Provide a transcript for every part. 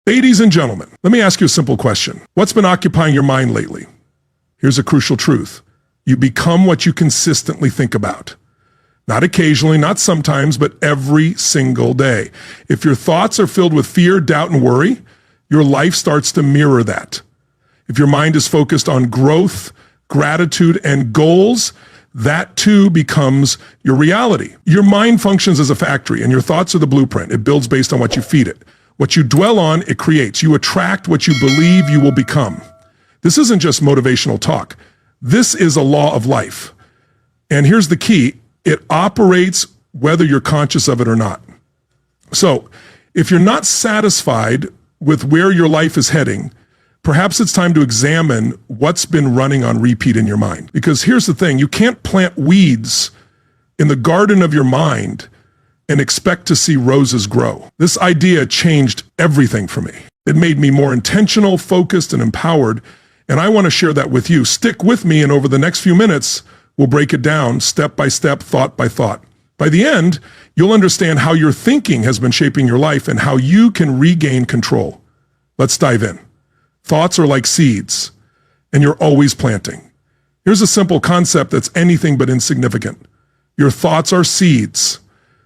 Ladies and gentlemen, let me ask you a simple question. What's been occupying your mind lately? Here's a crucial truth. You become what you consistently think about. Not occasionally, not sometimes, but every single day. If your thoughts are filled with fear, doubt, and worry, your life starts to mirror that. If your mind is focused on growth, gratitude, and goals, that too becomes your reality. Your mind functions as a factory, and your thoughts are the blueprint. It builds based on what you feed it. What you dwell on, it creates. You attract what you believe you will become. This isn't just motivational talk. This is a law of life. And here's the key. It operates whether you're conscious of it or not. So if you're not satisfied with where your life is heading, perhaps it's time to examine what's been running on repeat in your mind. Because here's the thing, you can't plant weeds in the garden of your mind and expect to see roses grow. This idea changed everything for me. It made me more intentional, focused, and empowered, and I want to share that with you. Stick with me, and over the next few minutes, we'll break it down step by step, thought by thought. By the end, you'll understand how your thinking has been shaping your life and how you can regain control. Let's dive in. Thoughts are like seeds, and you're always planting. Here's a simple concept that's anything but insignificant. Your thoughts are seeds.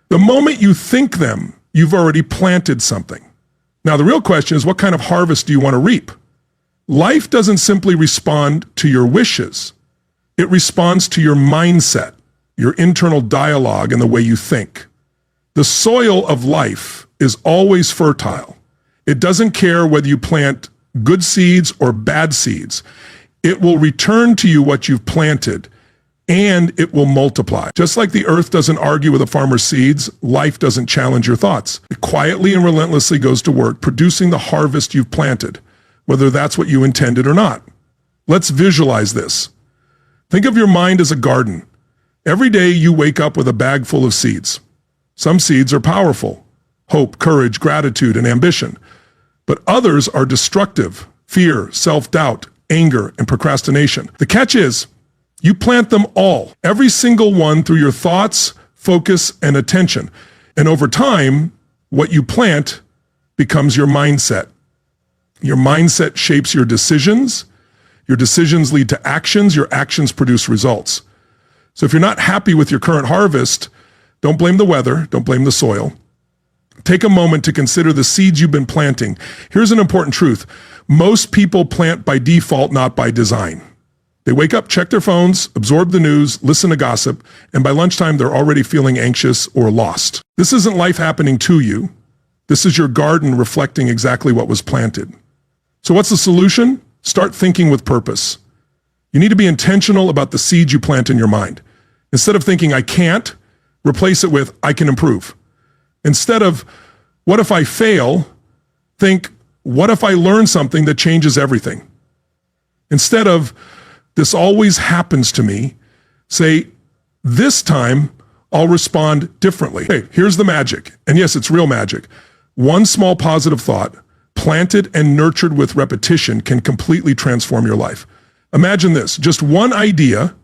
The moment you think them, you've already planted something. Now, the real question is, what kind of harvest do you want to reap? Life doesn't simply respond to your wishes. It responds to your mindset, your internal dialogue, and the way you think. The soil of life is always fertile. It doesn't care whether you plant good seeds or bad seeds. It will return to you what you've planted, and it will multiply. Just like the earth doesn't argue with a farmer's seeds, life doesn't challenge your thoughts. It quietly and relentlessly goes to work, producing the harvest you've planted, whether that's what you intended or not. Let's visualize this. Think of your mind as a garden. Every day you wake up with a bag full of seeds. Some seeds are powerful: hope, courage, gratitude, and ambition. But others are destructive: fear, self-doubt, anger, and procrastination. The catch is, you plant them all, every single one, through your thoughts, focus, and attention. And over time, what you plant becomes your mindset. Your mindset shapes your decisions. Your decisions lead to actions. Your actions produce results. So if you're not happy with your current harvest, don't blame the weather. Don't blame the soil. Take a moment to consider the seeds you've been planting. Here's an important truth. Most people plant by default, not by design. They wake up, check their phones, absorb the news, listen to gossip, and by lunchtime, they're already feeling anxious or lost. This isn't life happening to you. This is your garden reflecting exactly what was planted. So what's the solution? Start thinking with purpose. You need to be intentional about the seeds you plant in your mind. Instead of thinking, I can't, replace it with, I can improve. Instead of, what if I fail? Think, what if I learn something that changes everything? Instead of, this always happens to me, say, this time I'll respond differently. Hey, here's the magic. And yes, it's real magic. One small positive thought, planted and nurtured with repetition, can completely transform your life. Imagine this, just one idea,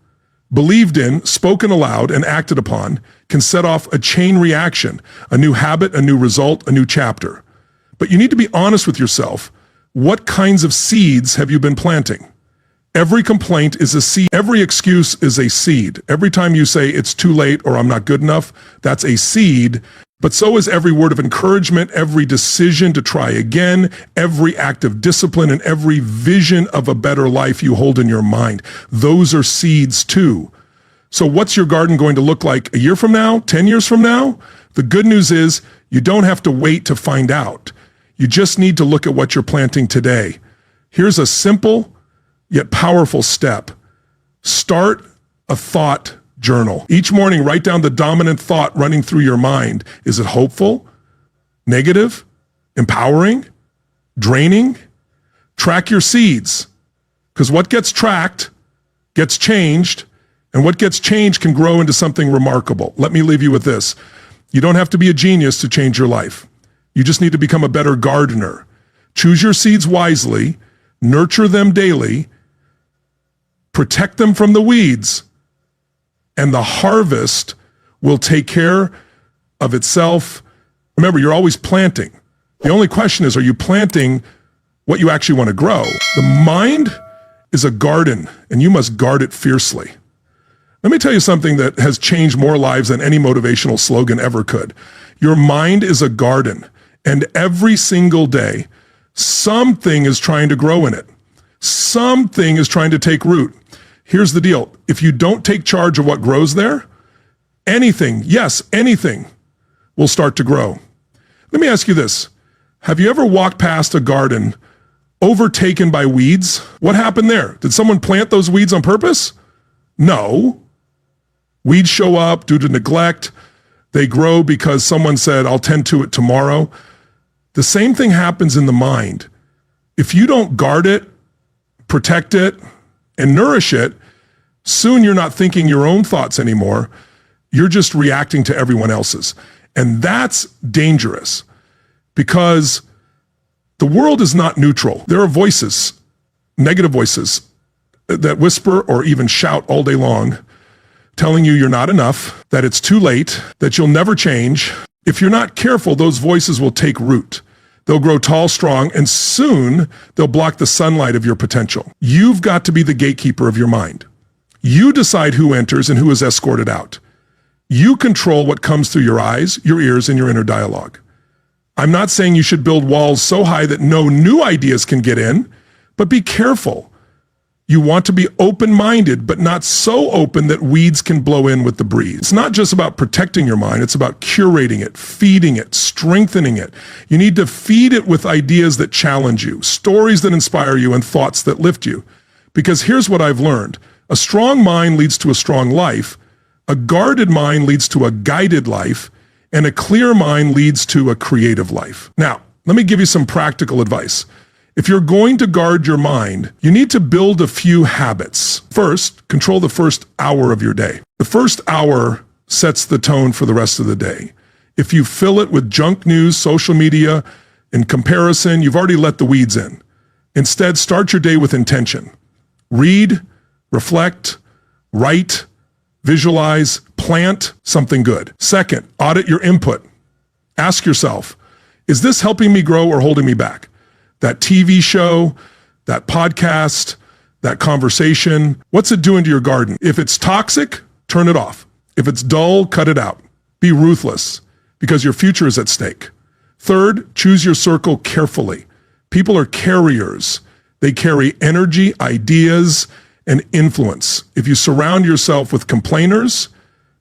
believed in, spoken aloud, and acted upon, can set off a chain reaction, a new habit, a new result, a new chapter. But you need to be honest with yourself. What kinds of seeds have you been planting? Every complaint is a seed. Every excuse is a seed. Every time you say it's too late or I'm not good enough, that's a seed. But so is every word of encouragement, every decision to try again, every act of discipline, and every vision of a better life you hold in your mind. Those are seeds too. So what's your garden going to look like a year from now, 10 years from now? The good news is you don't have to wait to find out. You just need to look at what you're planting today. Here's a simple yet powerful step. Start a thought journal. Each morning, write down the dominant thought running through your mind. Is it hopeful, negative, empowering, draining? Track your seeds, because what gets tracked gets changed, and what gets changed can grow into something remarkable. Let me leave you with this. You don't have to be a genius to change your life. You just need to become a better gardener. Choose your seeds wisely, nurture them daily, protect them from the weeds, and the harvest will take care of itself. Remember, you're always planting. The only question is, are you planting what you actually want to grow? The mind is a garden, and you must guard it fiercely. Let me tell you something that has changed more lives than any motivational slogan ever could. Your mind is a garden, and every single day, something is trying to grow in it. Something is trying to take root. Here's the deal. If you don't take charge of what grows there, anything, yes, anything, will start to grow. Let me ask you this. Have you ever walked past a garden overtaken by weeds? What happened there? Did someone plant those weeds on purpose? No. Weeds show up due to neglect. They grow because someone said, I'll tend to it tomorrow. The same thing happens in the mind. If you don't guard it, protect it, and nourish it, soon you're not thinking your own thoughts anymore. You're just reacting to everyone else's. And that's dangerous because the world is not neutral. There are voices, negative voices, that whisper or even shout all day long, telling you you're not enough, that it's too late, that you'll never change. If you're not careful, those voices will take root. They'll grow tall, strong, and soon they'll block the sunlight of your potential. You've got to be the gatekeeper of your mind. You decide who enters and who is escorted out. You control what comes through your eyes, your ears, and your inner dialogue. I'm not saying you should build walls so high that no new ideas can get in, but be careful. You want to be open-minded, but not so open that weeds can blow in with the breeze. It's not just about protecting your mind. It's about curating it, feeding it, strengthening it. You need to feed it with ideas that challenge you, stories that inspire you, and thoughts that lift you. Because here's what I've learned. A strong mind leads to a strong life. A guarded mind leads to a guided life. And a clear mind leads to a creative life. Now, let me give you some practical advice. If you're going to guard your mind, you need to build a few habits. First, control the first hour of your day. The first hour sets the tone for the rest of the day. If you fill it with junk news, social media, and comparison, you've already let the weeds in. Instead, start your day with intention. Read, reflect, write, visualize, plant something good. Second, audit your input. Ask yourself, is this helping me grow or holding me back? That TV show, that podcast, that conversation, what's it doing to your garden? If it's toxic, turn it off. If it's dull, cut it out. Be ruthless because your future is at stake. Third, choose your circle carefully. People are carriers. They carry energy, ideas, and influence. If you surround yourself with complainers,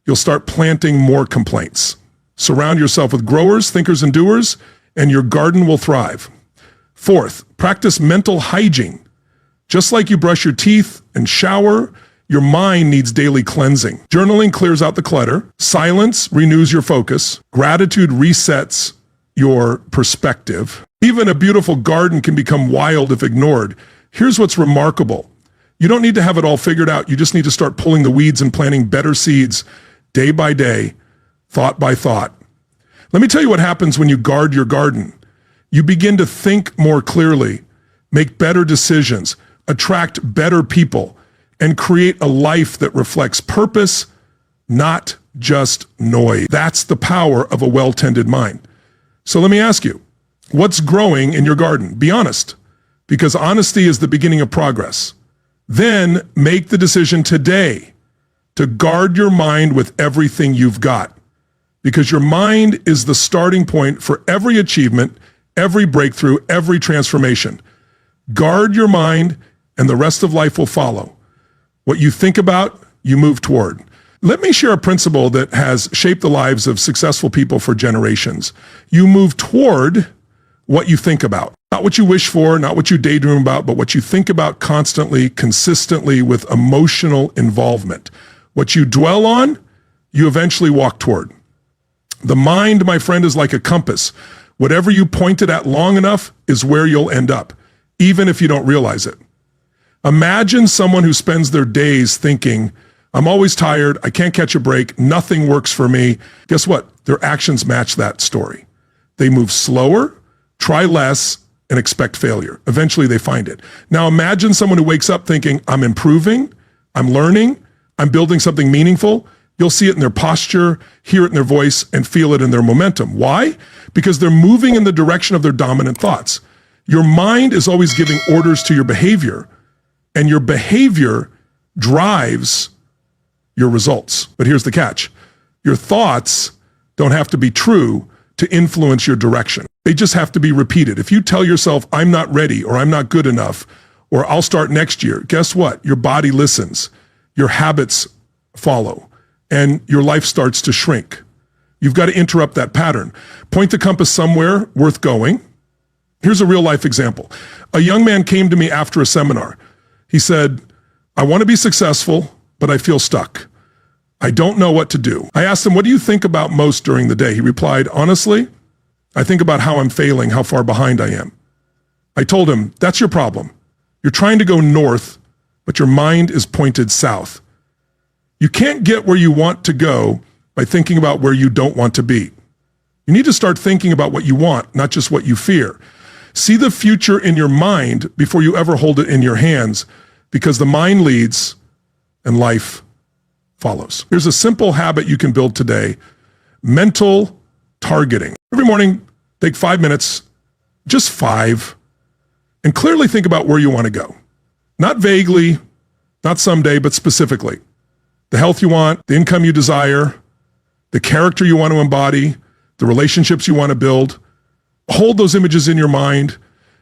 you'll start planting more complaints. Surround yourself with growers, thinkers, and doers, and your garden will thrive. Fourth, practice mental hygiene. Just like you brush your teeth and shower, your mind needs daily cleansing. Journaling clears out the clutter. Silence renews your focus. Gratitude resets your perspective. Even a beautiful garden can become wild if ignored. Here's what's remarkable. You don't need to have it all figured out. You just need to start pulling the weeds and planting better seeds day by day, thought by thought. Let me tell you what happens when you guard your garden. You begin to think more clearly, make better decisions, attract better people, and create a life that reflects purpose, not just noise. That's the power of a well-tended mind. So let me ask you, what's growing in your garden? Be honest, because honesty is the beginning of progress. Then make the decision today to guard your mind with everything you've got, because your mind is the starting point for every achievement, every breakthrough, every transformation. Guard your mind, and the rest of life will follow. What you think about, you move toward. Let me share a principle that has shaped the lives of successful people for generations. You move toward what you think about. Not what you wish for, not what you daydream about, but what you think about constantly, consistently, with emotional involvement. What you dwell on, you eventually walk toward. The mind, my friend, is like a compass. Whatever you point it at long enough is where you'll end up, even if you don't realize it. Imagine someone who spends their days thinking, I'm always tired, I can't catch a break, nothing works for me. Guess what? Their actions match that story. They move slower, try less, and expect failure. Eventually they find it. Now imagine someone who wakes up thinking, I'm improving, I'm learning, I'm building something meaningful. You'll see it in their posture, hear it in their voice, and feel it in their momentum. Why? Because they're moving in the direction of their dominant thoughts. Your mind is always giving orders to your behavior, and your behavior drives your results. But here's the catch. Your thoughts don't have to be true to influence your direction. They just have to be repeated. If you tell yourself, I'm not ready, or I'm not good enough, or I'll start next year, guess what? Your body listens, your habits follow, and your life starts to shrink. You've got to interrupt that pattern. Point the compass somewhere worth going. Here's a real life example. A young man came to me after a seminar. He said, I want to be successful, but I feel stuck. I don't know what to do. I asked him, what do you think about most during the day? He replied, honestly, I think about how I'm failing, how far behind I am. I told him, that's your problem. You're trying to go north, but your mind is pointed south. You can't get where you want to go by thinking about where you don't want to be. You need to start thinking about what you want, not just what you fear. See the future in your mind before you ever hold it in your hands, because the mind leads and life follows. Here's a simple habit you can build today: mental targeting. Every morning, take 5 minutes, just 5, and clearly think about where you want to go. Not vaguely, not someday, but specifically. The health you want, the income you desire, the character you want to embody, the relationships you want to build. Hold those images in your mind,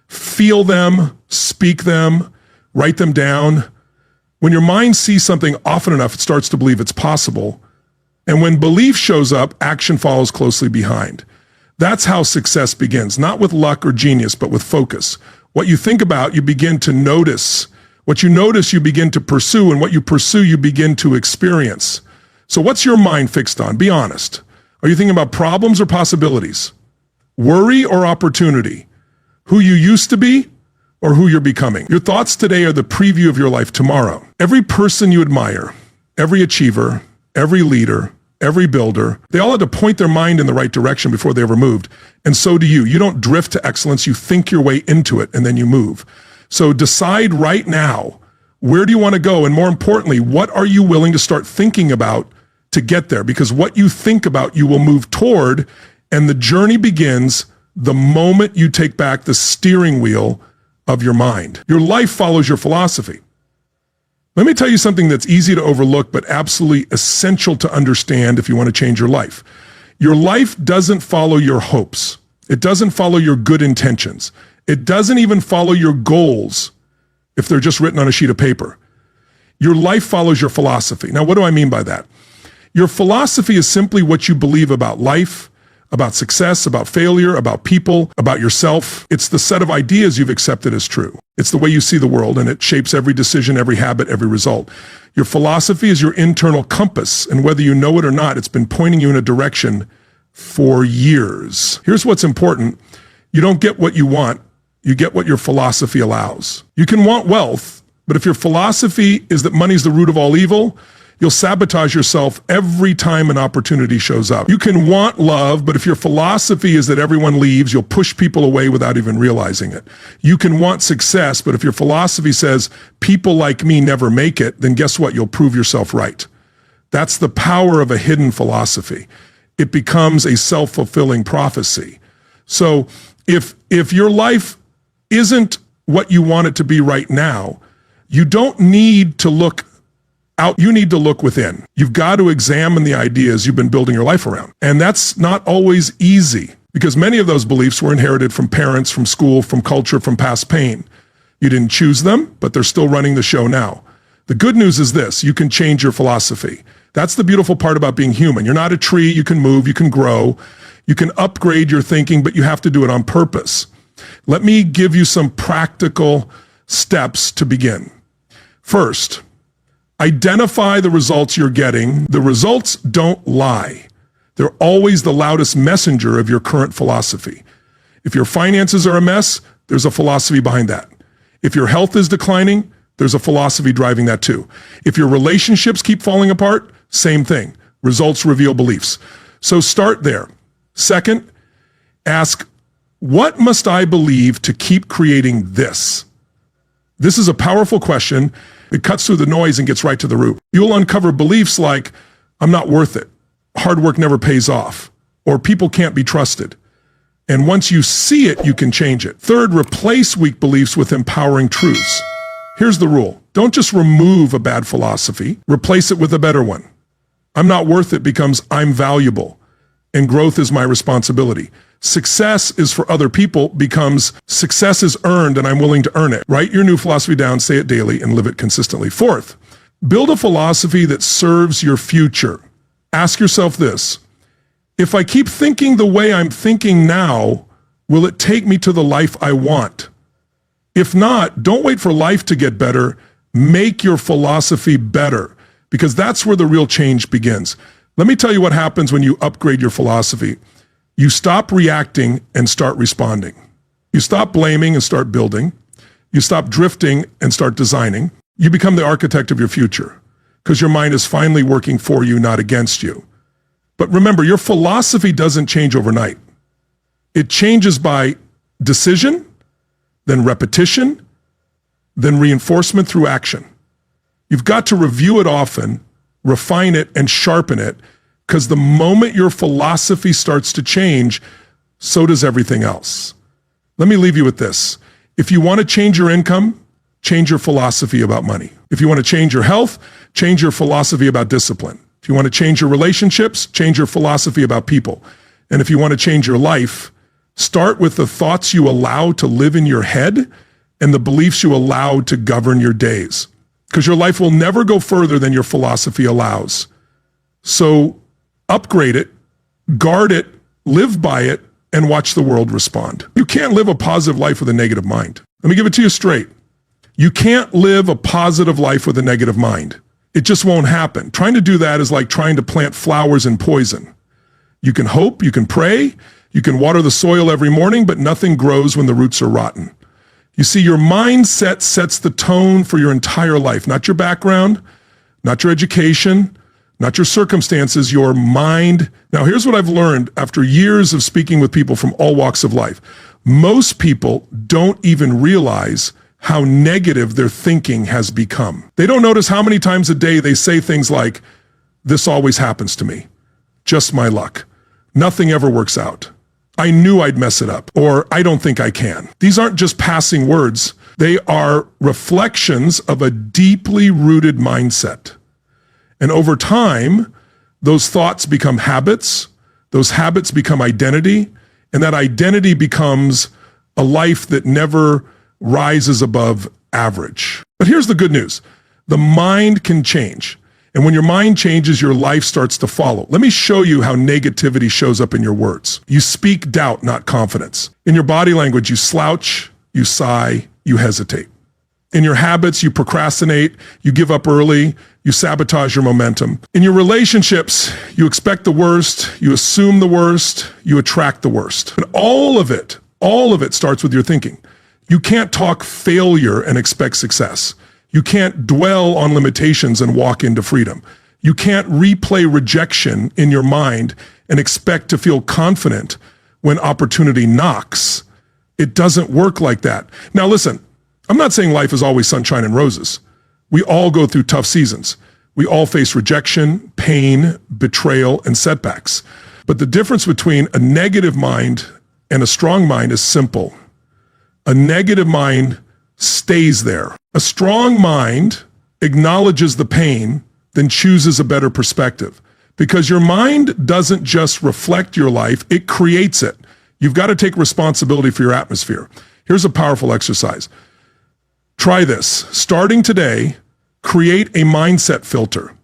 feel them, speak them, write them down. When your mind sees something often enough, it starts to believe it's possible. And when belief shows up, action follows closely behind. That's how success begins, not with luck or genius, but with focus. What you think about, you begin to notice. What you notice, you begin to pursue, and what you pursue, you begin to experience. So what's your mind fixed on? Be honest. Are you thinking about problems or possibilities? Worry or opportunity? Who you used to be or who you're becoming? Your thoughts today are the preview of your life tomorrow. Every person you admire, every achiever, every leader, every builder, they all had to point their mind in the right direction before they ever moved. And so do you. You don't drift to excellence. You think your way into it, and then you move. So decide right now, where do you want to go? And more importantly, what are you willing to start thinking about to get there? Because what you think about, you will move toward, and the journey begins the moment you take back the steering wheel of your mind. Your life follows your philosophy. Let me tell you something that's easy to overlook, but absolutely essential to understand if you want to change your life. Your life doesn't follow your hopes. It doesn't follow your good intentions. It doesn't even follow your goals if they're just written on a sheet of paper. Your life follows your philosophy. Now, what do I mean by that? Your philosophy is simply what you believe about life, about success, about failure, about people, about yourself. It's the set of ideas you've accepted as true. It's the way you see the world, and it shapes every decision, every habit, every result. Your philosophy is your internal compass, and whether you know it or not, it's been pointing you in a direction for years. Here's what's important. You don't get what you want. You get what your philosophy allows. You can want wealth, but if your philosophy is that money's the root of all evil, you'll sabotage yourself every time an opportunity shows up. You can want love, but if your philosophy is that everyone leaves, you'll push people away without even realizing it. You can want success, but if your philosophy says people like me never make it, then guess what? You'll prove yourself right. That's the power of a hidden philosophy. It becomes a self-fulfilling prophecy. So if your life isn't what you want it to be right now, you don't need to look out. You need to look within. You've got to examine the ideas you've been building your life around. And that's not always easy, because many of those beliefs were inherited from parents, from school, from culture, from past pain. You didn't choose them, but they're still running the show now. The good news is this: you can change your philosophy. That's the beautiful part about being human. You're not a tree. You can move, you can grow, you can upgrade your thinking, but you have to do it on purpose. Let me give you some practical steps to begin. First, identify the results you're getting. The results don't lie. They're always the loudest messenger of your current philosophy. If your finances are a mess, there's a philosophy behind that. If your health is declining, there's a philosophy driving that too. If your relationships keep falling apart, same thing. Results reveal beliefs. So start there. Second, ask, what must I believe to keep creating this? This is a powerful question. It cuts through the noise and gets right to the root. You'll uncover beliefs like, I'm not worth it. Hard work never pays off. Or people can't be trusted. And once you see it, you can change it. Third, replace weak beliefs with empowering truths. Here's the rule. Don't just remove a bad philosophy. Replace it with a better one. I'm not worth it becomes I'm valuable, and growth is my responsibility. Success is for other people becomes success is earned and I'm willing to earn it. Write your new philosophy down, say it daily, and live it consistently. Fourth, build a philosophy that serves your future. Ask yourself this: if I keep thinking the way I'm thinking now, will it take me to the life I want? If not, don't wait for life to get better. Make your philosophy better, because that's where the real change begins. Let me tell you what happens when you upgrade your philosophy. You stop reacting and start responding. You stop blaming and start building. You stop drifting and start designing. You become the architect of your future, because your mind is finally working for you, not against you. But remember, your philosophy doesn't change overnight. It changes by decision, then repetition, then reinforcement through action. You've got to review it often, refine it, and sharpen it, because the moment your philosophy starts to change, so does everything else. Let me leave you with this. If you want to change your income, change your philosophy about money. If you want to change your health, change your philosophy about discipline. If you want to change your relationships, change your philosophy about people. And if you want to change your life, start with the thoughts you allow to live in your head and the beliefs you allow to govern your days. Because your life will never go further than your philosophy allows. So upgrade it, guard it, live by it, and watch the world respond. You can't live a positive life with a negative mind. Let me give it to you straight. You can't live a positive life with a negative mind. It just won't happen. Trying to do that is like trying to plant flowers in poison. You can hope, you can pray, you can water the soil every morning, but nothing grows when the roots are rotten. You see, your mindset sets the tone for your entire life, not your background, not your education, not your circumstances, your mind. Now, here's what I've learned after years of speaking with people from all walks of life. Most people don't even realize how negative their thinking has become. They don't notice how many times a day they say things like, "This always happens to me. Just my luck. Nothing ever works out. I knew I'd mess it up," or "I don't think I can." These aren't just passing words. They are reflections of a deeply rooted mindset. And over time, those thoughts become habits, those habits become identity, and that identity becomes a life that never rises above average. But here's the good news. The mind can change. And when your mind changes, your life starts to follow. Let me show you how negativity shows up in your words. You speak doubt, not confidence. In your body language, you slouch, you sigh, you hesitate. In your habits, you procrastinate, you give up early, you sabotage your momentum. In your relationships, you expect the worst, you assume the worst, you attract the worst. And all of it starts with your thinking. You can't talk failure and expect success. You can't dwell on limitations and walk into freedom. You can't replay rejection in your mind and expect to feel confident when opportunity knocks. It doesn't work like that. Now listen, I'm not saying life is always sunshine and roses. We all go through tough seasons. We all face rejection, pain, betrayal, and setbacks. But the difference between a negative mind and a strong mind is simple. A negative mind stays there. A strong mind acknowledges the pain, then chooses a better perspective. Because your mind doesn't just reflect your life, it creates it. You've got to take responsibility for your atmosphere. Here's a powerful exercise. Try this. Starting today, create a mindset filter.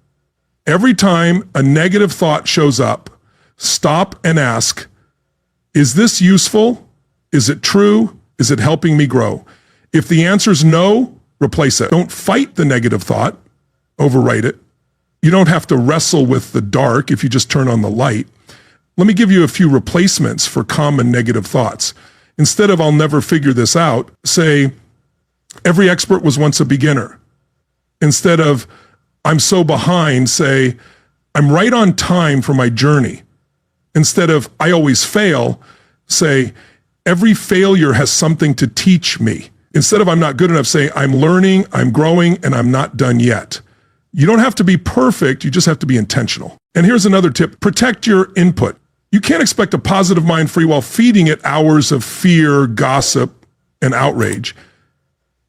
Every time a negative thought shows up, stop and ask, is this useful? Is it true? Is it helping me grow? If the answer is no, replace it. Don't fight the negative thought, overwrite it. You don't have to wrestle with the dark if you just turn on the light. Let me give you a few replacements for common negative thoughts. Instead of "I'll never figure this out," say, "Every expert was once a beginner." Instead of "I'm so behind," say, "I'm right on time for my journey." Instead of "I always fail," say, "Every failure has something to teach me." Instead of "I'm not good enough," say, "I'm learning, I'm growing, and I'm not done yet." You don't have to be perfect, you just have to be intentional. And here's another tip, protect your input. You can't expect a positive mind free while feeding it hours of fear, gossip, and outrage.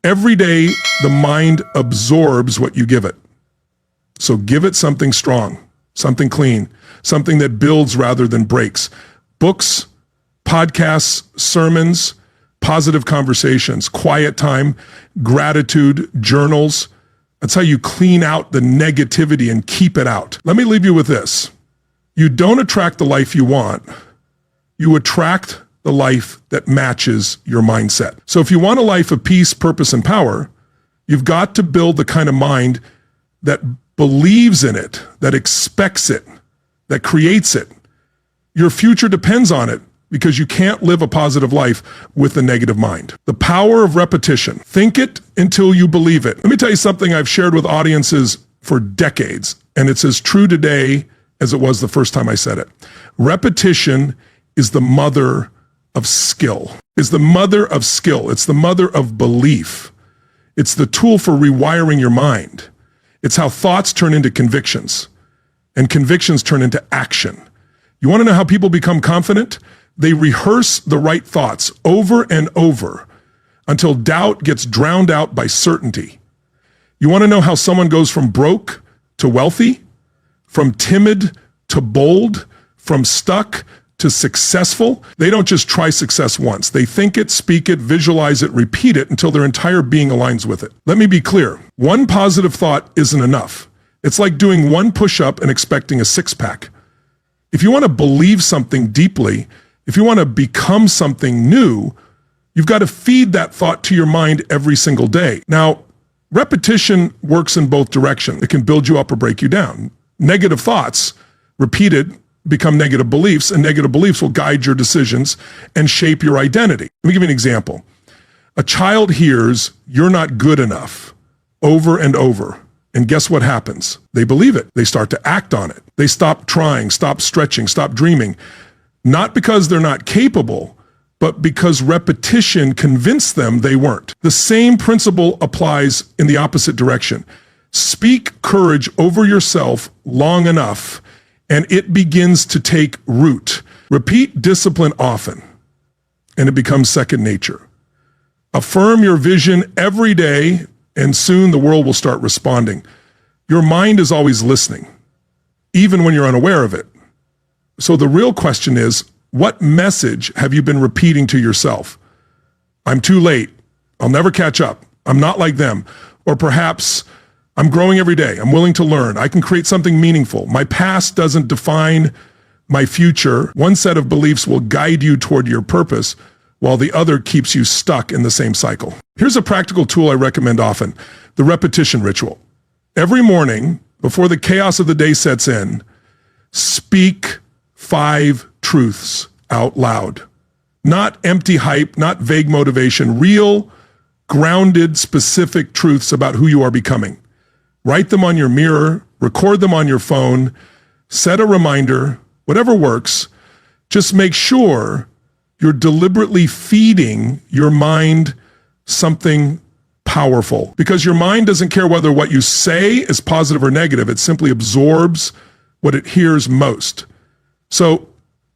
Every day, the mind absorbs what you give it. So give it something strong, something clean, something that builds rather than breaks. Books, podcasts, sermons, positive conversations, quiet time, gratitude, journals. That's how you clean out the negativity and keep it out. Let me leave you with this. You don't attract the life you want. You attract the life that matches your mindset. So if you want a life of peace, purpose, and power, you've got to build the kind of mind that believes in it, that expects it, that creates it. Your future depends on it because you can't live a positive life with a negative mind. The power of repetition. Think it until you believe it. Let me tell you something I've shared with audiences for decades, and it's as true today as it was the first time I said it. Repetition is the mother of skill. It's the mother of skill. It's the mother of belief. It's the tool for rewiring your mind. It's how thoughts turn into convictions, and convictions turn into action. You want to know how people become confident? They rehearse the right thoughts over and over until doubt gets drowned out by certainty. You want to know how someone goes from broke to wealthy, from timid to bold, from stuck to successful? They don't just try success once. They think it, speak it, visualize it, repeat it until their entire being aligns with it. Let me be clear. One positive thought isn't enough. It's like doing one push-up and expecting a six-pack. If you want to believe something deeply, if you want to become something new, you've got to feed that thought to your mind every single day. Now, repetition works in both directions. It can build you up or break you down. Negative thoughts, repeated, become negative beliefs, and negative beliefs will guide your decisions and shape your identity. Let me give you an example. A child hears, "You're not good enough," over and over. And guess what happens? They believe it. They start to act on it. They stop trying, stop stretching, stop dreaming. Not because they're not capable, but because repetition convinced them they weren't. The same principle applies in the opposite direction. Speak courage over yourself long enough, and it begins to take root. Repeat discipline often, and it becomes second nature. Affirm your vision every day, and soon the world will start responding. Your mind is always listening, even when you're unaware of it. So the real question is, what message have you been repeating to yourself? I'm too late. I'll never catch up. I'm not like them. Or perhaps, I'm growing every day. I'm willing to learn. I can create something meaningful. My past doesn't define my future. One set of beliefs will guide you toward your purpose, while the other keeps you stuck in the same cycle. Here's a practical tool I recommend often, the repetition ritual. Every morning, before the chaos of the day sets in, speak 5 truths out loud. Not empty hype, not vague motivation, real, grounded, specific truths about who you are becoming. Write them on your mirror, record them on your phone, set a reminder, whatever works. Just make sure you're deliberately feeding your mind something powerful, because your mind doesn't care whether what you say is positive or negative. It simply absorbs what it hears most. So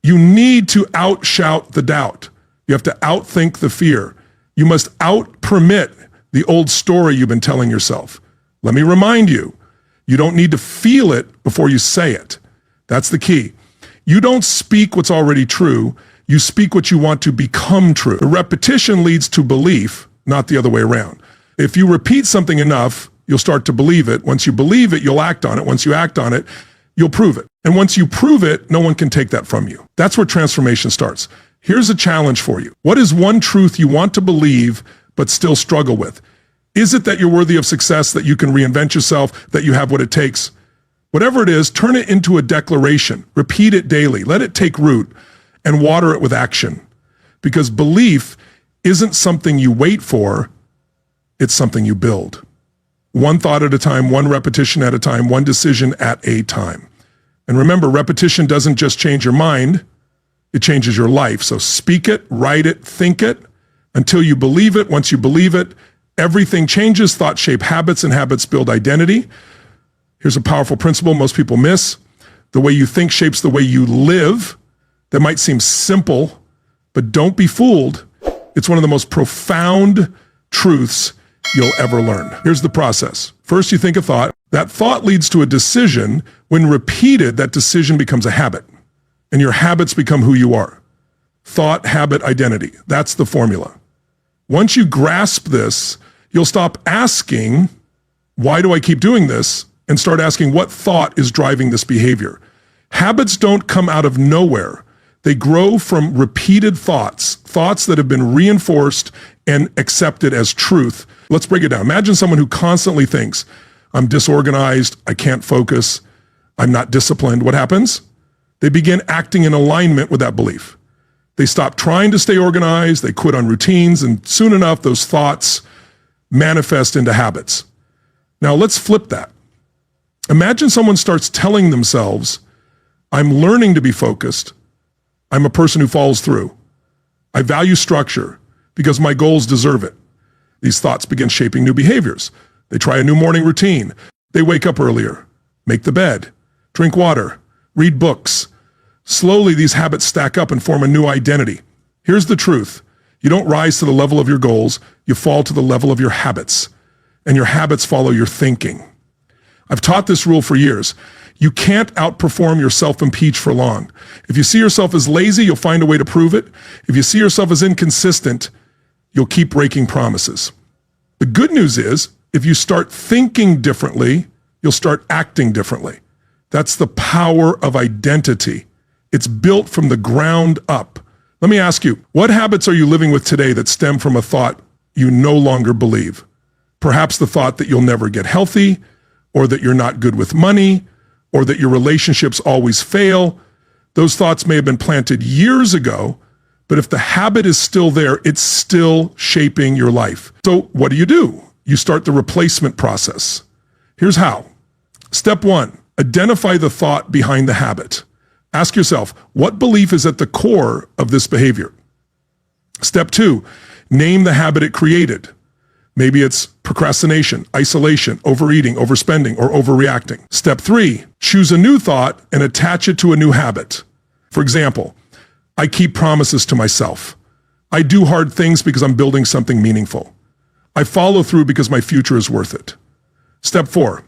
you need to outshout the doubt. You have to outthink the fear. You must out-permit the old story you've been telling yourself. Let me remind you, you don't need to feel it before you say it. That's the key. You don't speak what's already true. You speak what you want to become true. The repetition leads to belief, not the other way around. If you repeat something enough, you'll start to believe it. Once you believe it, you'll act on it. Once you act on it, you'll prove it. And once you prove it, no one can take that from you. That's where transformation starts. Here's a challenge for you. What is one truth you want to believe but still struggle with? Is it that you're worthy of success, that you can reinvent yourself, that you have what it takes? Whatever it is, turn it into a declaration. Repeat it daily. Let it take root and water it with action. Because belief isn't something you wait for, it's something you build. One thought at a time, one repetition at a time, one decision at a time. And remember, repetition doesn't just change your mind, it changes your life. So speak it, write it, think it, until you believe it. Once you believe it, everything changes. Thoughts shape habits, and habits build identity. Here's a powerful principle most people miss. The way you think shapes the way you live. That might seem simple, but don't be fooled. It's one of the most profound truths you'll ever learn. Here's the process. First, you think a thought. That thought leads to a decision. When repeated, that decision becomes a habit, and your habits become who you are. Thought, habit, identity. That's the formula. Once you grasp this, you'll stop asking, why do I keep doing this? And start asking, what thought is driving this behavior? Habits don't come out of nowhere. They grow from repeated thoughts that have been reinforced and accepted as truth. Let's break it down. Imagine someone who constantly thinks, I'm disorganized, I can't focus, I'm not disciplined. What happens? They begin acting in alignment with that belief. They stop trying to stay organized, they quit on routines, and soon enough, those thoughts manifest into habits. Now let's flip that. Imagine someone starts telling themselves, I'm learning to be focused. I'm a person who follows through. I value structure because my goals deserve it. These thoughts begin shaping new behaviors. They try a new morning routine. They wake up earlier, make the bed, drink water, read books. Slowly, these habits stack up and form a new identity. Here's the truth. You don't rise to the level of your goals. You fall to the level of your habits, and your habits follow your thinking. I've taught this rule for years. You can't outperform your self-impeach for long. If you see yourself as lazy, you'll find a way to prove it. If you see yourself as inconsistent, you'll keep breaking promises. The good news is, if you start thinking differently, you'll start acting differently. That's the power of identity. It's built from the ground up. Let me ask you, what habits are you living with today that stem from a thought you no longer believe? Perhaps the thought that you'll never get healthy, or that you're not good with money, or that your relationships always fail. Those thoughts may have been planted years ago, but if the habit is still there, it's still shaping your life. So what do? You start the replacement process. Here's how. Step 1, identify the thought behind the habit. Ask yourself, what belief is at the core of this behavior? Step 2, name the habit it created. Maybe it's procrastination, isolation, overeating, overspending, or overreacting. Step 3, choose a new thought and attach it to a new habit. For example, I keep promises to myself. I do hard things because I'm building something meaningful. I follow through because my future is worth it. Step 4,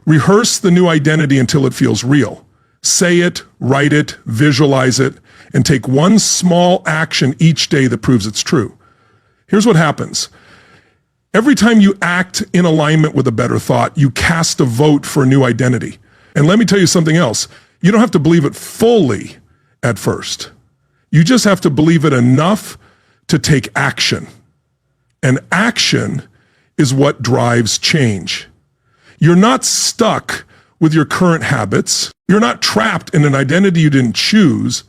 rehearse the new identity until it feels real. Say it, write it, visualize it, and take one small action each day that proves it's true. Here's what happens. Every time you act in alignment with a better thought, you cast a vote for a new identity. And let me tell you something else. You don't have to believe it fully at first. You just have to believe it enough to take action. And action is what drives change. You're not stuck with your current habits. You're not trapped in an identity you didn't choose.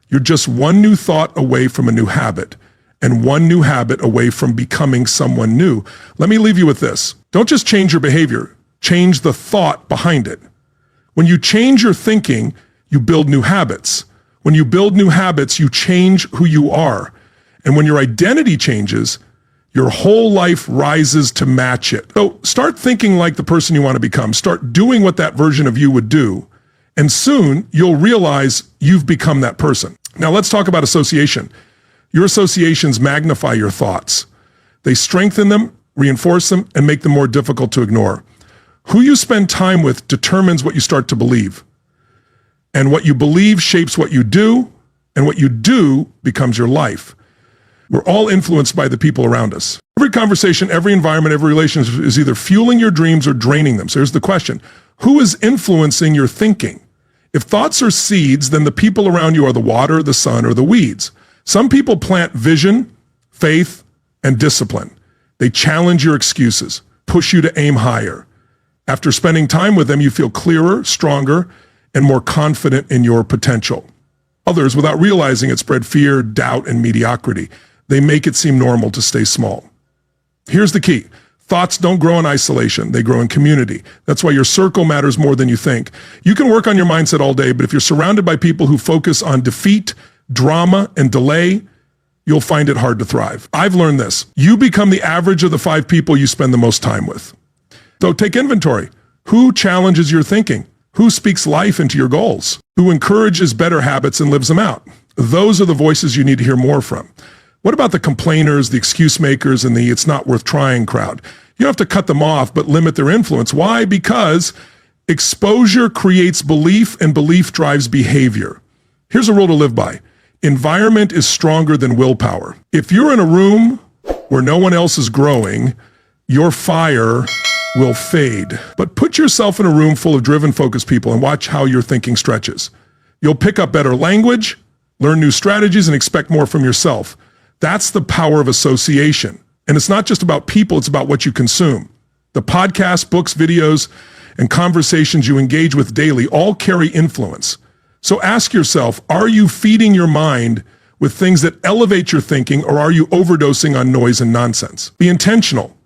You're just one new thought away from a new habit, and one new habit away from becoming someone new. Let me leave you with this. Don't just change your behavior, change the thought behind it. When you change your thinking, you build new habits. When you build new habits, you change who you are. And when your identity changes, your whole life rises to match it. So start thinking like the person you want to become. Start doing what that version of you would do. And soon you'll realize you've become that person. Now let's talk about association. Your associations magnify your thoughts. They strengthen them, reinforce them, and make them more difficult to ignore. Who you spend time with determines what you start to believe. And what you believe shapes what you do, and what you do becomes your life. We're all influenced by the people around us. Every conversation, every environment, every relationship is either fueling your dreams or draining them. So here's the question. Who is influencing your thinking? If thoughts are seeds, then the people around you are the water, the sun, or the weeds. Some people plant vision, faith, and discipline. They challenge your excuses, push you to aim higher. After spending time with them, you feel clearer, stronger, and more confident in your potential. Others, without realizing it, spread fear, doubt, and mediocrity. They make it seem normal to stay small. Here's the key. Thoughts don't grow in isolation. They grow in community. That's why your circle matters more than you think. You can work on your mindset all day, but if you're surrounded by people who focus on defeat, drama, and delay, you'll find it hard to thrive. I've learned this. You become the average of the 5 people you spend the most time with. So take inventory. Who challenges your thinking? Who speaks life into your goals? Who encourages better habits and lives them out? Those are the voices you need to hear more from. What about the complainers, the excuse makers, and the it's not worth trying crowd? You don't have to cut them off, but limit their influence. Why? Because exposure creates belief, and belief drives behavior. Here's a rule to live by. Environment is stronger than willpower. If you're in a room where no one else is growing, your fire will fade. But put yourself in a room full of driven, focused people and watch how your thinking stretches. You'll pick up better language, learn new strategies, and expect more from yourself. That's the power of association. And it's not just about people, it's about what you consume. The podcasts, books, videos, and conversations you engage with daily all carry influence. So ask yourself, are you feeding your mind with things that elevate your thinking, or are you overdosing on noise and nonsense? Be intentional.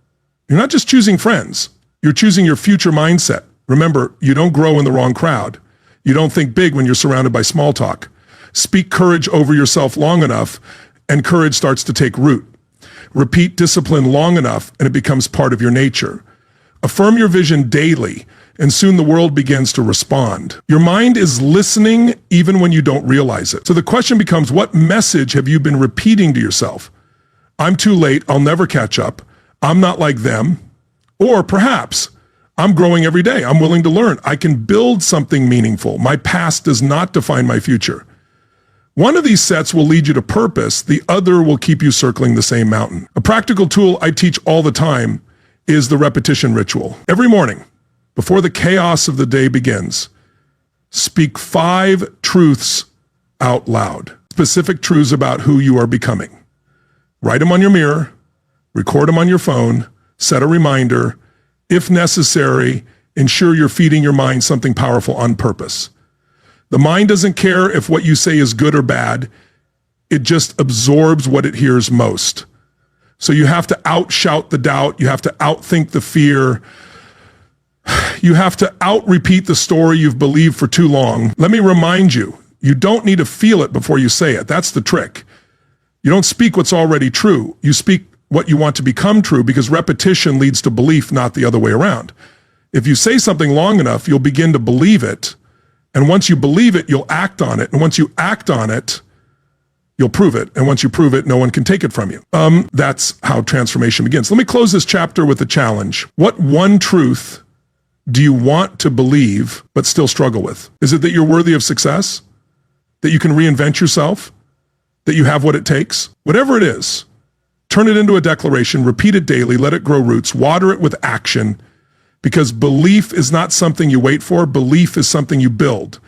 You're not just choosing friends, you're choosing your future mindset. Remember, you don't grow in the wrong crowd. You don't think big when you're surrounded by small talk. Speak courage over yourself long enough, and courage starts to take root. Repeat discipline long enough, and it becomes part of your nature. Affirm your vision daily, and soon the world begins to respond. Your mind is listening even when you don't realize it. So the question becomes, what message have you been repeating to yourself? I'm too late, I'll never catch up, I'm not like them. Or perhaps, I'm growing every day, I'm willing to learn, I can build something meaningful, my past does not define my future. One of these sets will lead you to purpose, the other will keep you circling the same mountain. A practical tool I teach all the time is the repetition ritual. Every morning, before the chaos of the day begins, speak 5 truths out loud. Specific truths about who you are becoming. Write them on your mirror, record them on your phone, set a reminder. If necessary, ensure you're feeding your mind something powerful on purpose. The mind doesn't care if what you say is good or bad. It just absorbs what it hears most. So you have to outshout the doubt. You have to outthink the fear. You have to out-repeat the story you've believed for too long. Let me remind you, you don't need to feel it before you say it. That's the trick. You don't speak what's already true. You speak what you want to become true, because repetition leads to belief, not the other way around. If you say something long enough, you'll begin to believe it. And once you believe it, you'll act on it. And once you act on it, you'll prove it. And once you prove it, no one can take it from you. That's how transformation begins. Let me close this chapter with a challenge. What one truth do you want to believe but still struggle with? Is it that you're worthy of success? That you can reinvent yourself? That you have what it takes? Whatever it is, turn it into a declaration, repeat it daily, let it grow roots, water it with action, because belief is not something you wait for. Belief is something you build.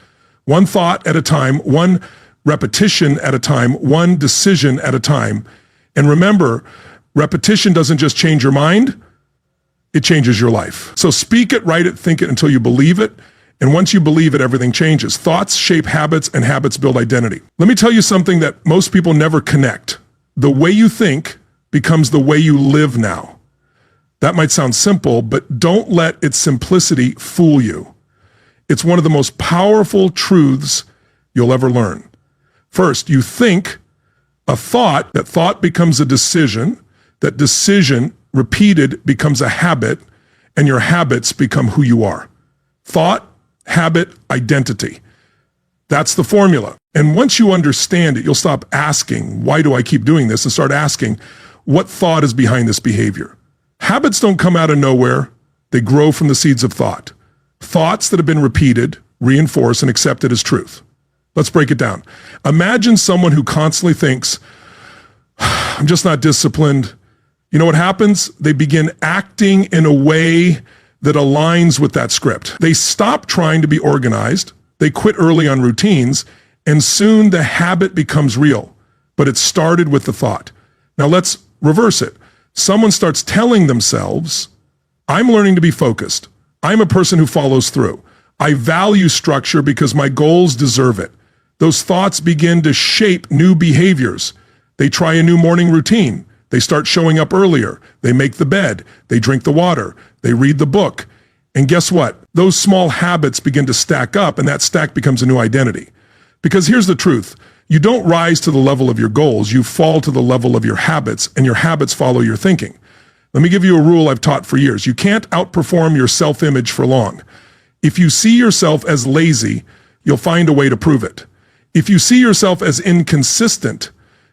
One thought at a time, one repetition at a time, one decision at a time. And remember, repetition doesn't just change your mind, it changes your life. So speak it, write it, think it until you believe it. And once you believe it, everything changes. Thoughts shape habits, and habits build identity. Let me tell you something that most people never connect. The way you think becomes the way you live now. That might sound simple, but don't let its simplicity fool you. It's one of the most powerful truths you'll ever learn. First, you think a thought, that thought becomes a decision, that decision repeated becomes a habit, and your habits become who you are. Thought, habit, identity. That's the formula. And once you understand it, you'll stop asking, why do I keep doing this? And start asking, what thought is behind this behavior? Habits don't come out of nowhere. They grow from the seeds of thought. Thoughts that have been repeated, reinforced, and accepted as truth. Let's break it down. Imagine someone who constantly thinks, I'm just not disciplined. You know what happens? They begin acting in a way that aligns with that script. They stop trying to be organized. They quit early on routines, and soon the habit becomes real. But it started with the thought. Now let's reverse it. Someone starts telling themselves, I'm learning to be focused. I'm a person who follows through. I value structure because my goals deserve it. Those thoughts begin to shape new behaviors. They try a new morning routine. They start showing up earlier. They make the bed. They drink the water. They read the book. And guess what? Those small habits begin to stack up, and that stack becomes a new identity. Because here's the truth. You don't rise to the level of your goals. You fall to the level of your habits, and your habits follow your thinking. Let me give you a rule I've taught for years. You can't outperform your self-image for long. If you see yourself as lazy, you'll find a way to prove it. If you see yourself as inconsistent,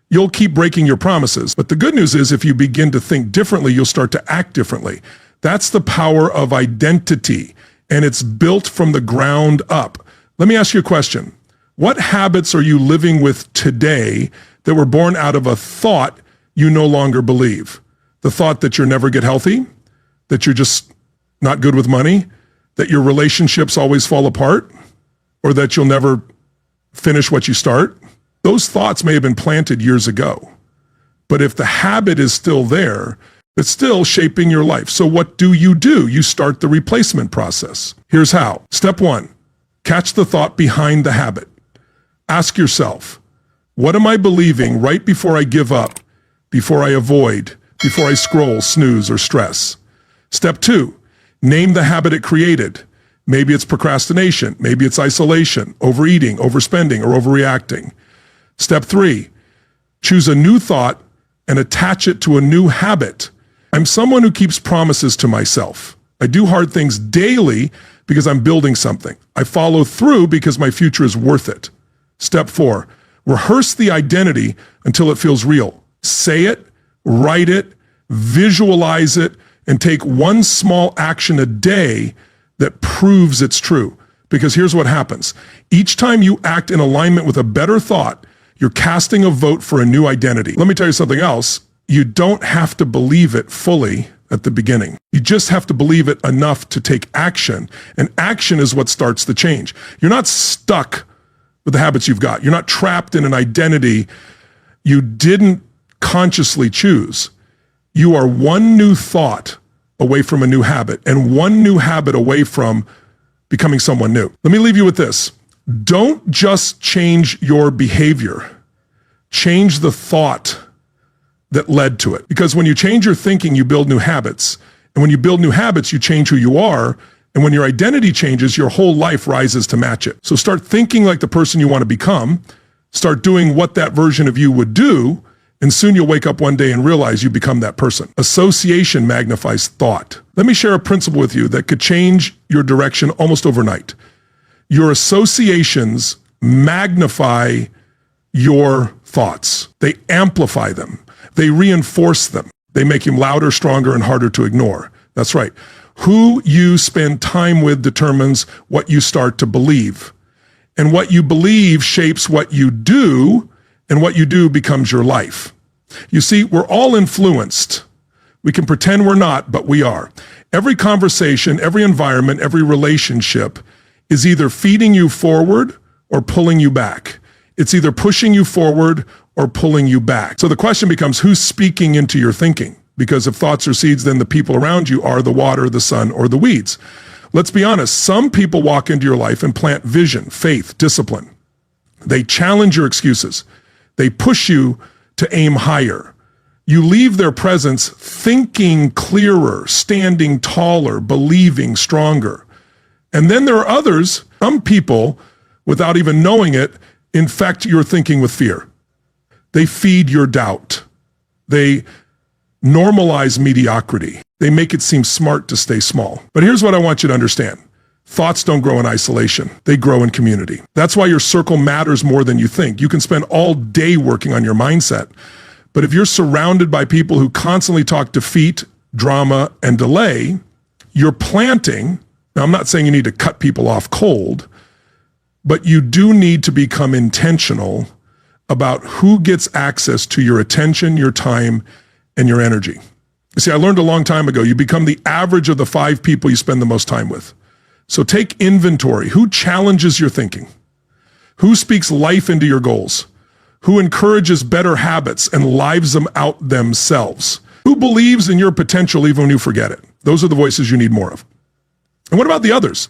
you'll keep breaking your promises. But the good news is if you begin to think differently, you'll start to act differently. That's the power of identity, and it's built from the ground up. Let me ask you a question. What habits are you living with today that were born out of a thought you no longer believe? The thought that you'll never get healthy, that you're just not good with money, that your relationships always fall apart, or that you'll never finish what you start. Those thoughts may have been planted years ago. But if the habit is still there, it's still shaping your life. So what do? You start the replacement process. Here's how. Step 1, catch the thought behind the habit. Ask yourself, what am I believing right before I give up, before I avoid, before I scroll, snooze, or stress? Step 2, name the habit it created. Maybe it's procrastination. Maybe it's isolation, overeating, overspending, or overreacting. Step 3, choose a new thought and attach it to a new habit. I'm someone who keeps promises to myself. I do hard things daily because I'm building something. I follow through because my future is worth it. Step 4, rehearse the identity until it feels real. Say it, write it, visualize it, and take one small action a day that proves it's true. Because here's what happens. Each time you act in alignment with a better thought, you're casting a vote for a new identity. Let me tell you something else. You don't have to believe it fully at the beginning. You just have to believe it enough to take action. And action is what starts the change. You're not stuck with the habits you've got. You're not trapped in an identity you didn't consciously choose. You are one new thought away from a new habit and one new habit away from becoming someone new. Let me leave you with this. Don't just change your behavior. Change the thought that led to it. Because when you change your thinking, you build new habits. And when you build new habits, you change who you are. And when your identity changes, your whole life rises to match it. So start thinking like the person you want to become. Start doing what that version of you would do. And soon you'll wake up one day and realize you become that person. Association magnifies thought. Let me share a principle with you that could change your direction almost overnight. Your associations magnify your thoughts. They amplify them. They reinforce them. They make them louder, stronger, and harder to ignore. That's right. Who you spend time with determines what you start to believe. And what you believe shapes what you do, and what you do becomes your life. You see, we're all influenced. We can pretend we're not, but we are. Every conversation, every environment, every relationship is either feeding you forward or pulling you back. It's either pushing you forward or pulling you back. So the question becomes, who's speaking into your thinking? Because if thoughts are seeds, then the people around you are the water, the sun, or the weeds. Let's be honest. Some people walk into your life and plant vision, faith, discipline. They challenge your excuses. They push you to aim higher. You leave their presence thinking clearer, standing taller, believing stronger. And then there are others, some people, without even knowing it, infect your thinking with fear. They feed your doubt. They normalize mediocrity. They make it seem smart to stay small. But here's what I want you to understand. Thoughts don't grow in isolation. They grow in community. That's why your circle matters more than you think. You can spend all day working on your mindset. But if you're surrounded by people who constantly talk defeat, drama, and delay, you're planting. Now, I'm not saying you need to cut people off cold, but you do need to become intentional about who gets access to your attention, your time, and your energy. You see, I learned a long time ago, you become the average of the 5 people you spend the most time with. So take inventory. Who challenges your thinking? Who speaks life into your goals? Who encourages better habits and lives them out themselves? Who believes in your potential even when you forget it? Those are the voices you need more of. And what about the others?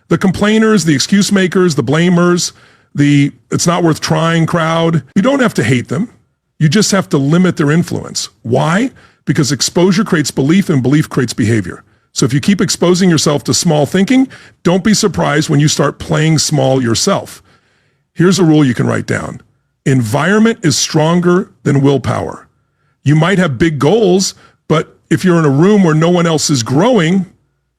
The complainers, the excuse makers, the blamers, the it's not worth trying crowd. You don't have to hate them. You just have to limit their influence. Why? Because exposure creates belief and belief creates behavior. So if you keep exposing yourself to small thinking, don't be surprised when you start playing small yourself. Here's a rule you can write down. Environment is stronger than willpower. You might have big goals, but if you're in a room where no one else is growing,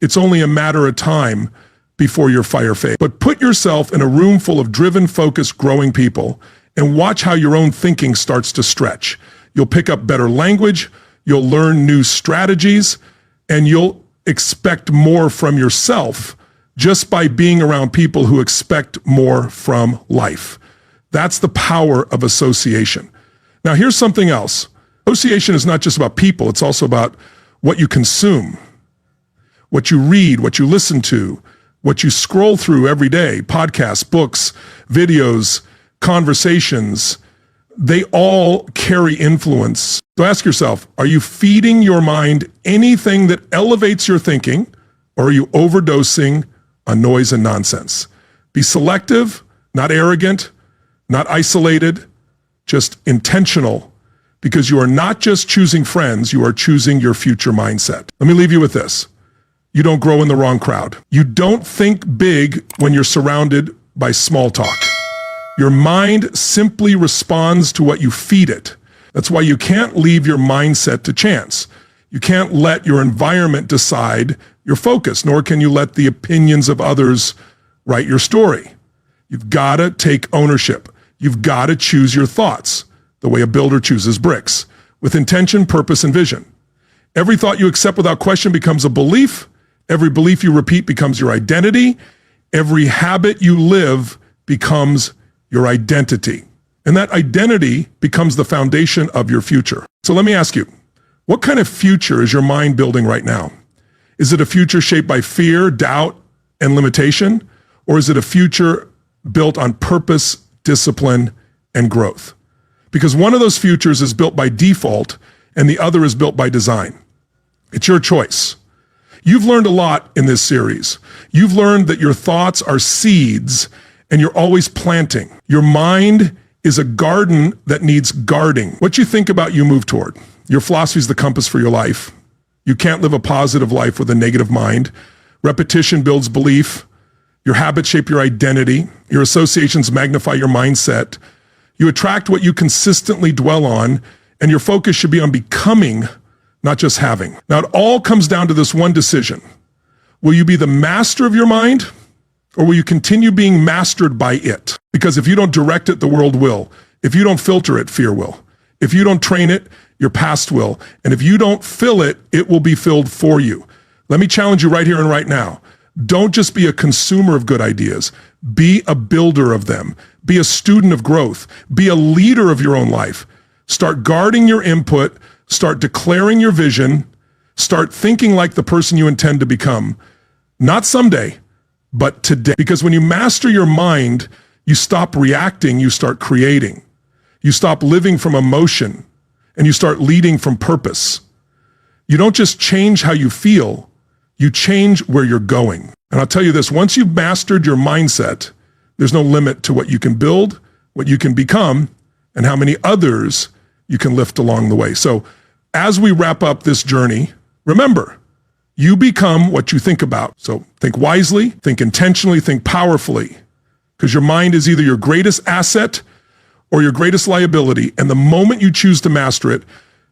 it's only a matter of time before your fire fades. But put yourself in a room full of driven, focused, growing people and watch how your own thinking starts to stretch. You'll pick up better language, you'll learn new strategies, and you'll expect more from yourself just by being around people who expect more from life. That's the power of association. Now, here's something else. Association is not just about people, it's also about what you consume, what you read, what you listen to, what you scroll through every day, podcasts, books, videos, conversations. They all carry influence. So ask yourself, are you feeding your mind anything that elevates your thinking, or are you overdosing on noise and nonsense? Be selective, not arrogant, not isolated, just intentional, because you are not just choosing friends, you are choosing your future mindset. Let me leave you with this. You don't grow in the wrong crowd. You don't think big when you're surrounded by small talk. Your mind simply responds to what you feed it. That's why you can't leave your mindset to chance. You can't let your environment decide your focus, nor can you let the opinions of others write your story. You've got to take ownership. You've got to choose your thoughts the way a builder chooses bricks, with intention, purpose, and vision. Every thought you accept without question becomes a belief. Every belief you repeat becomes your identity. Every habit you live becomes your identity. And that identity becomes the foundation of your future. So let me ask you, what kind of future is your mind building right now? Is it a future shaped by fear, doubt, and limitation? Or is it a future built on purpose, discipline, and growth? Because one of those futures is built by default and the other is built by design. It's your choice. You've learned a lot in this series. You've learned that your thoughts are seeds and you're always planting. Your mind is a garden that needs guarding. What you think about, you move toward. Your philosophy is the compass for your life. You can't live a positive life with a negative mind. Repetition builds belief. Your habits shape your identity. Your associations magnify your mindset. You attract what you consistently dwell on, and your focus should be on becoming, not just having. Now, it all comes down to this one decision. Will you be the master of your mind, or will you continue being mastered by it? Because if you don't direct it, the world will. If you don't filter it, fear will. If you don't train it, your past will. And if you don't fill it, it will be filled for you. Let me challenge you right here and right now. Don't just be a consumer of good ideas. Be a builder of them. Be a student of growth. Be a leader of your own life. Start guarding your input. Start declaring your vision. Start thinking like the person you intend to become. Not someday, but today. Because when you master your mind, you stop reacting, you start creating. You stop living from emotion, and you start leading from purpose. You don't just change how you feel, you change where you're going. And I'll tell you this, once you've mastered your mindset, there's no limit to what you can build, what you can become, and how many others you can lift along the way. So as we wrap up this journey, remember, you become what you think about. So think wisely, think intentionally, think powerfully, because your mind is either your greatest asset or your greatest liability. And the moment you choose to master it,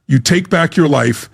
you take back your life